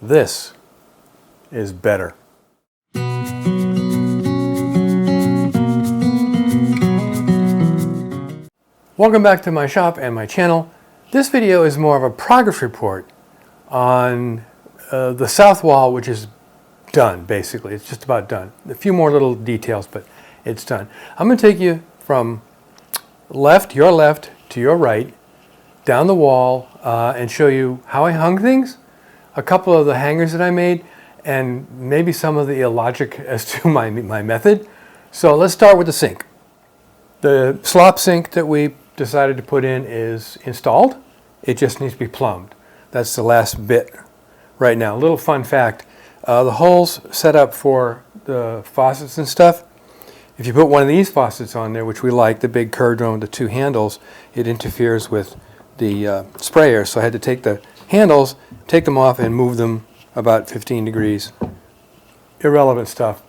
This is better. Welcome back to my shop and my channel. This video is more of a progress report on the south wall, which is done basically. It's just about done. A few more little details, but it's done. I'm going to take you from your left to your right, down the wall, and show you how I hung things, a couple of the hangers that I made, and maybe some of the illogic as to my method. So let's start with the sink. The slop sink that we decided to put in is installed. It just needs to be plumbed. That's the last bit right now. A little fun fact, the holes set up for the faucets and stuff, if you put one of these faucets on there, which we like, the big curved one with the two handles, it interferes with the sprayer. So I had to take the handles, take them off, and move them about 15 degrees. Irrelevant stuff.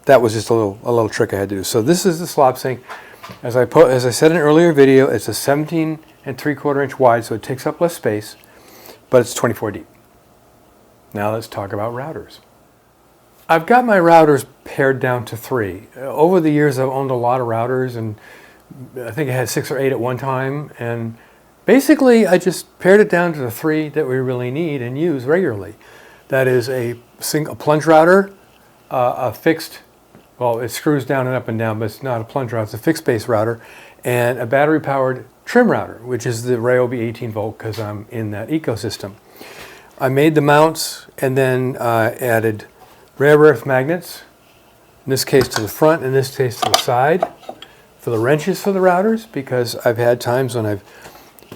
That was just a little trick I had to do. So this is the slop sink. As I said in an earlier video, it's a 17 3/4 inch wide, so it takes up less space, but it's 24 deep. Now let's talk about routers. I've got my routers pared down to 3. Over the years, I've owned a lot of routers, and I think I had 6 or 8 at one time. And basically, I just pared it down to the 3 that we really need and use regularly. That is a plunge router, a fixed. Well, it screws down and up and down, but it's not a plunge router. It's a fixed base router, and a battery-powered trim router, which is the Ryobi 18 volt, because I'm in that ecosystem. I made the mounts and then added rare earth magnets, in this case to the front, in this case to the side, for the wrenches for the routers, because I've had times when I've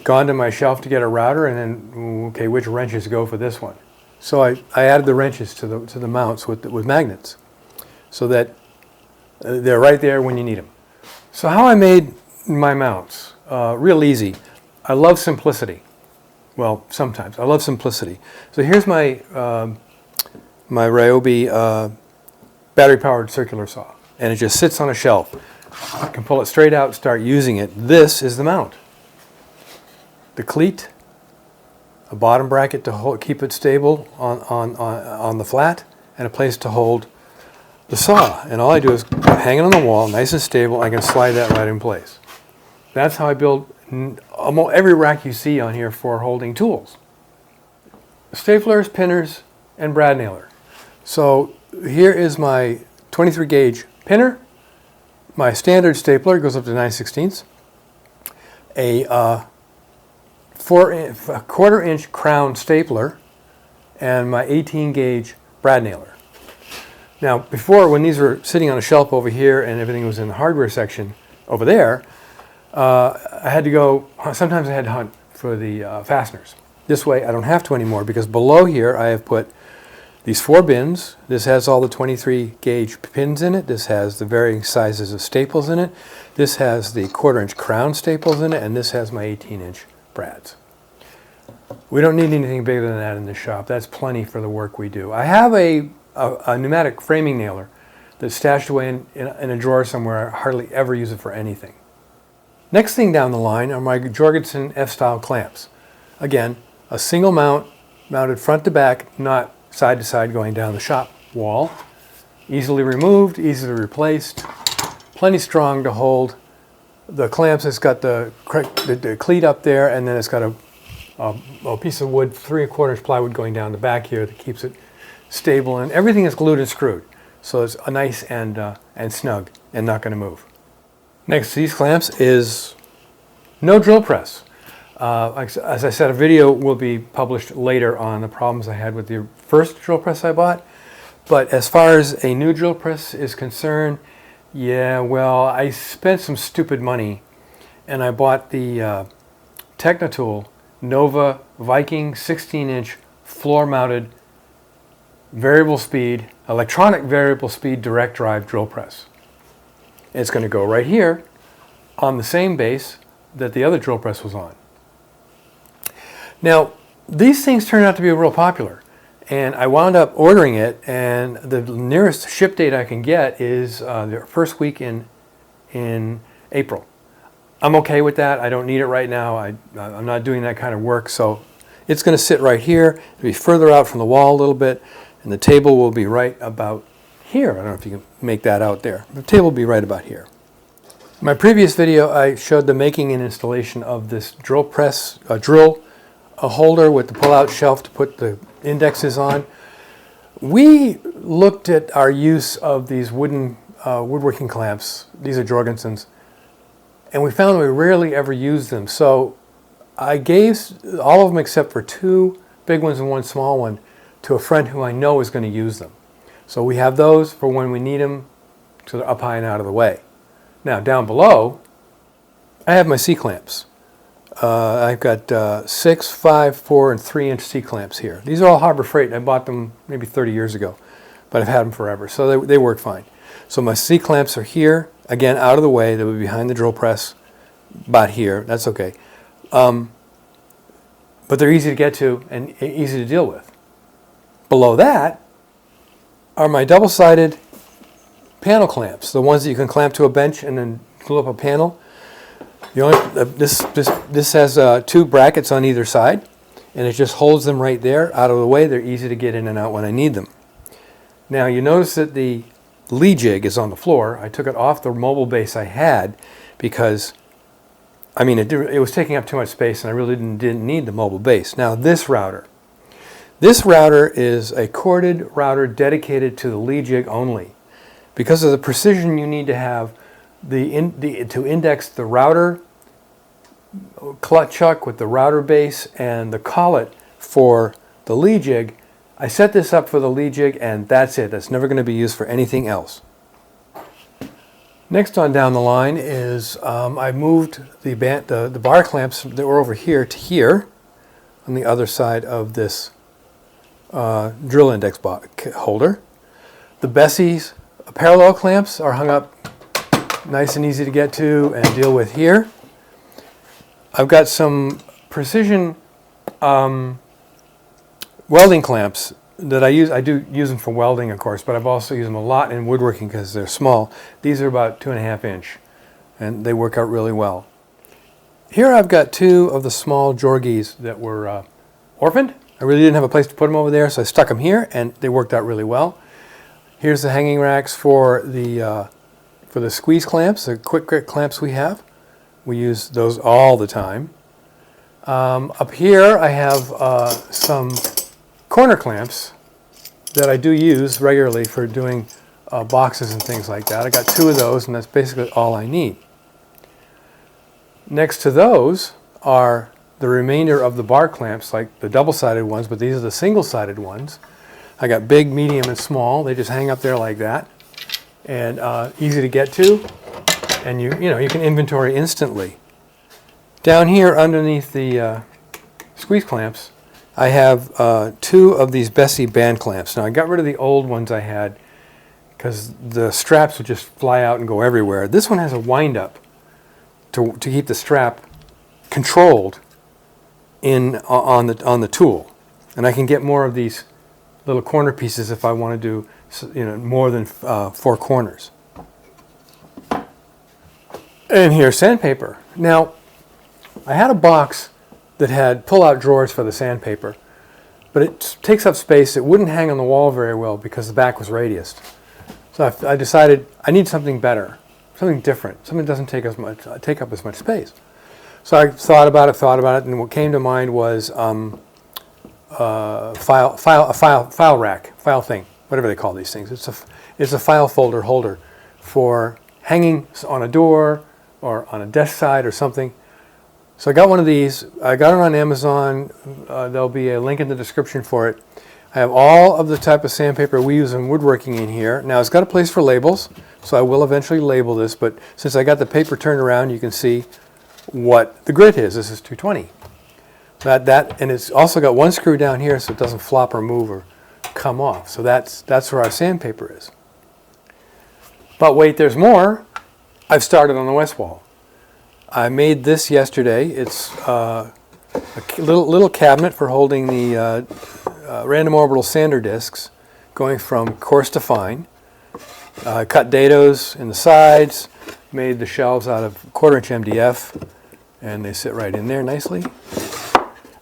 gone to my shelf to get a router and then, okay, which wrenches go for this one? So I added the wrenches to the mounts with magnets, so that they're right there when you need them. So how I made my mounts, real easy. I love simplicity. Well, sometimes I love simplicity. So here's my my Ryobi battery-powered circular saw, and it just sits on a shelf. I can pull it straight out, start using it. This is the mount. The cleat, a bottom bracket to keep it stable on the flat, and a place to hold the saw. And all I do is hang it on the wall, nice and stable. I can slide that right in place. That's how I build almost every rack you see on here for holding tools. Staplers, pinners, and brad nailer. So here is my 23 gauge pinner. My standard stapler goes up to 9/16. A 1/4 inch crown stapler, and my 18 gauge brad nailer. Now, before, when these were sitting on a shelf over here and everything was in the hardware section over there, I had to go, sometimes I had to hunt for the fasteners. This way, I don't have to anymore, because below here I have put these 4 bins. This has all the 23 gauge pins in it. This has the varying sizes of staples in it. This has the 1/4 inch crown staples in it, and this has my 18 inch brads. We don't need anything bigger than that in the shop. That's plenty for the work we do. I have a pneumatic framing nailer that's stashed away in a drawer somewhere. I hardly ever use it for anything. Next thing down the line are my Jorgensen F-style clamps. Again, a single mount, mounted front to back, not side to side going down the shop wall. Easily removed, easily replaced, plenty strong to hold the clamps. It's got the cleat up there, and then it's got a piece of wood, 3/4 inch plywood going down the back here that keeps it stable, and everything is glued and screwed, so it's nice and snug and not going to move. Next to these clamps is no drill press. As I said, a video will be published later on the problems I had with the first drill press I bought. But as far as a new drill press is concerned, yeah, well, I spent some stupid money, and I bought the Technatool Nova Viking 16 inch floor mounted electronic variable speed direct drive drill press. It's going to go right here on the same base that the other drill press was on. Now, these things turned out to be real popular, and I wound up ordering it, and the nearest ship date I can get is the first week in April. I'm okay with that. I don't need it right now. I'm not doing that kind of work, so It's going to sit right here. It'll be further out from the wall a little bit, and the table will be right about here. I don't know if you can make that out there. The table will be right about here. In my previous video, I showed the making and installation of this drill press, a holder with the pull-out shelf to put the indexes on. We looked at our use of these wooden woodworking clamps. These are Jorgensen's, and we found we rarely ever use them. So I gave all of them except for 2 big ones and 1 small one to a friend who I know is going to use them. So we have those for when we need them, so they're up high and out of the way. Now down below, I have my C-clamps. I've got 6, 5, 4, and 3-inch C-clamps here. These are all Harbor Freight. I bought them maybe 30 years ago, but I've had them forever, so they work fine. So my C-clamps are here, again, out of the way. They'll be behind the drill press, about here. That's okay. But they're easy to get to and easy to deal with. Below that are my double-sided panel clamps, the ones that you can clamp to a bench and then glue up a panel. This has 2 brackets on either side, and it just holds them right there out of the way. They're easy to get in and out when I need them. Now you notice that the lee jig is on the floor. I took it off the mobile base I had because, I mean, it was taking up too much space, and I really didn't need the mobile base. Now this router is a corded router dedicated to the lee jig only. Because of the precision you need to have to index the router clutch chuck with the router base and the collet for the lee jig, I set this up for the lee jig, and that's it. That's never going to be used for anything else. Next on down the line is I moved the bar clamps that were over here to here on the other side of this drill index holder. The Bessie's parallel clamps are hung up nice and easy to get to and deal with here. I've got some precision welding clamps that I use. I do use them for welding, of course, but I've also used them a lot in woodworking because they're small. These are about 2.5 inch, and they work out really well. Here I've got 2 of the small Jorgies that were orphaned. I really didn't have a place to put them over there, so I stuck them here, and they worked out really well. Here's the hanging racks for the squeeze clamps, the quick grip clamps we have. We use those all the time. Up here I have some corner clamps that I do use regularly for doing boxes and things like that. I got 2 of those, and that's basically all I need. Next to those are the remainder of the bar clamps, like the double-sided ones, but these are the single-sided ones. I got big, medium, and small. They just hang up there like that, and easy to get to, and you can inventory instantly. Down here underneath the squeeze clamps, I have 2 of these Bessie band clamps. Now I got rid of the old ones I had because the straps would just fly out and go everywhere. This one has a wind-up to keep the strap controlled on the tool, and I can get more of these little corner pieces if I want to do more than 4 corners. And here's sandpaper. Now I had a box that had pull-out drawers for the sandpaper, but it takes up space. It wouldn't hang on the wall very well because the back was radiused. So I decided I need something better, something different, something that doesn't take up as much space. So I thought about it, and what came to mind was a file rack, file thing, whatever they call these things. It's a file folder holder for hanging on a door or on a desk side or something. So I got one of these. I got it on Amazon. There'll be a link in the description for it. I have all of the type of sandpaper we use in woodworking in here. Now it's got a place for labels, so I will eventually label this, but since I got the paper turned around, you can see what the grit is. This is 220. And it's also got 1 screw down here so it doesn't flop or move or come off. So that's where our sandpaper is. But wait, there's more. I've started on the west wall. I made this yesterday. It's a little cabinet for holding the random orbital sander discs, going from coarse to fine. Cut dados in the sides, made the shelves out of 1/4 inch MDF, and they sit right in there nicely.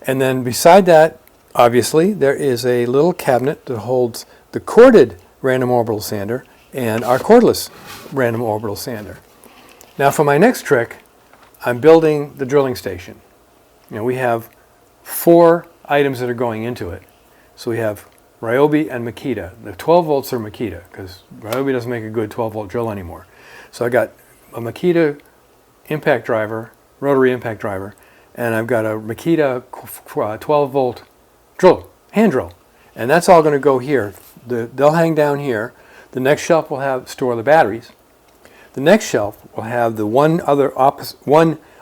And then beside that, obviously, there is a little cabinet that holds the corded random orbital sander and our cordless random orbital sander. Now for my next trick, I'm building the drilling station. We have 4 items that are going into it. So we have Ryobi and Makita. The 12 volts are Makita because Ryobi doesn't make a good 12 volt drill anymore. So I got a Makita impact driver, rotary impact driver, and I've got a Makita 12 volt drill, hand drill. And that's all going to go here. They'll hang down here. The next shelf will store the batteries. The next shelf will have the one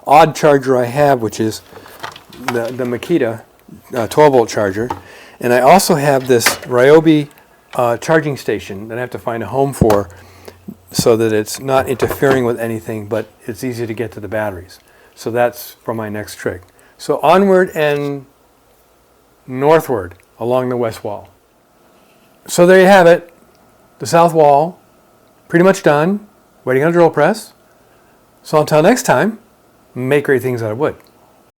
odd charger I have, which is the Makita 12 volt charger. And I also have this Ryobi charging station that I have to find a home for so that it's not interfering with anything, but it's easy to get to the batteries. So that's for my next trick. So onward and northward along the west wall. So there you have it. The south wall, pretty much done. Waiting on a drill press. So until next time, make great things out of wood.